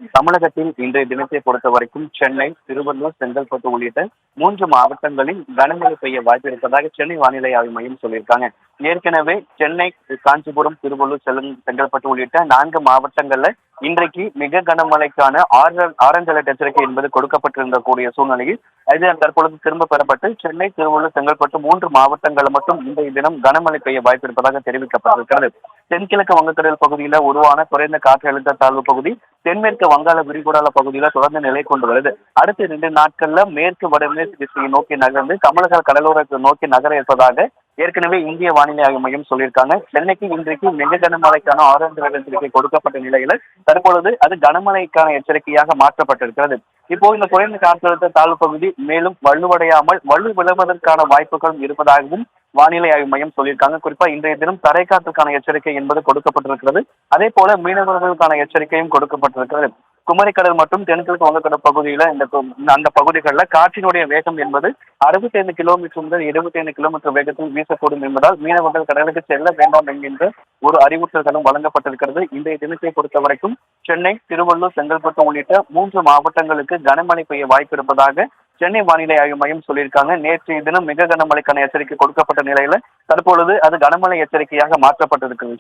தமிழகத்தில் இன்றைய தினத்தை பொறுத்தவரைக்கும் சென்னை, திருவள்ளூர், செங்கல்பட்டு உள்ளிட்ட 3 மாவட்டங்களில் கனமழை பெய்ய வாய்ப்பு இருப்பதாக சென்னை வானிலை ஆய்வு மையம் சொல்லியிருக்காங்க. ஏற்கனவே சென்னை, காஞ்சிபுரம், திருவள்ளூர், செங்கல்பட்டு உள்ளிட்ட 4 மாவட்டங்கள்ல இன்றைக்கு மிக கனமழைக்கான ஆரஞ்சு அலர்ட் எச்சரிக்கை என்பது கொடுக்கப்பட்டிருந்த கூடிய சூழ்நிலையில் இது தற்பொழுது திரும்ப பெறப்பட்டு சென்னை, திருவள்ளூர், செங்கல்பட்டு 3 மாவட்டங்கள் மட்டும் இன்றைய தினம் கனமழை பெய்ய வாய்ப்பு இருப்பதாக தெரிவிக்கப்பட்டிருக்கிறது. தென்கிழக்கு வங்கக்கடல் பகுதியில் உருவான குறைந்த காற்றழுத்த தாழ்வு பகுதி தென்மேற்கு வங்காள விரிகுடா பகுதியில தொடர்ந்து நிலை கொண்டு வருது. அடுத்த 2 நாட்கள்ல மேற்கு வடமேற்கு திசையை நோக்கி நகர்ந்து தமிழக கடலோரத்தை நோக்கி நகர இருப்பதாக ஏற்கனவே இந்திய வானிலை ஆய்வு மையம் சொல்லியிருக்காங்க. சென்னைக்கு இன்றைக்கு மிக கனமழைக்கான ஆரஞ்சு அலர்ட் எச்சரிக்கை கொடுக்கப்பட்ட நிலையில தற்பொழுது அது கனமழைக்கான எச்சரிக்கையாக மாற்றப்பட்டிருக்கிறது. இப்போ இந்த குறைந்த காற்றழுத்த தாழ்வு பகுதி மேலும் வலுவடையாமல் வலு விழுவதற்கான வாய்ப்புகளும் இருப்பதாகவும் வானிலை ஆய்வு மையம் சொல்லியிருக்காங்க. குறிப்பா இன்றைய தினம் தரைக்காற்றுக்கான எச்சரிக்கை என்பது கொடுக்கப்பட்டிருக்கிறது. அதே போல மீனவர்களுக்கான எச்சரிக்கையும் கொடுக்கப்பட்டிருக்கிறது. குமரிக்கடல் மற்றும் தென்கிழக்கு வங்கக்கடல் பகுதியில அந்த பகுதிகளில் காற்றினுடைய வேகம் என்பது 65 கிலோமீட்டர் முதல் 75 கிலோமீட்டர் வேகத்தில் வீசக்கூடும் என்பதால் மீனவர்கள் கடலுக்கு செல்ல வேண்டாம் என்கின்ற ஒரு அறிவுறுத்தல்களும் வழங்கப்பட்டிருக்கிறது. இன்றைய தினத்தை பொறுத்த வரைக்கும் சென்னை, திருவள்ளூர், செங்கல்பட்டு உள்ளிட்ட 3 மாவட்டங்களுக்கு கனமழை பெய்ய வாய்ப்பு இருப்பதாக சென்னை வானிலை ஆய்வு மையம் சொல்லியிருக்காங்க. நேற்றைய தினம் மிக கனமழைக்கான எச்சரிக்கை கொடுக்கப்பட்ட நிலையில தற்பொழுது அது கனமழை எச்சரிக்கையாக மாற்றப்பட்டிருக்கிறது.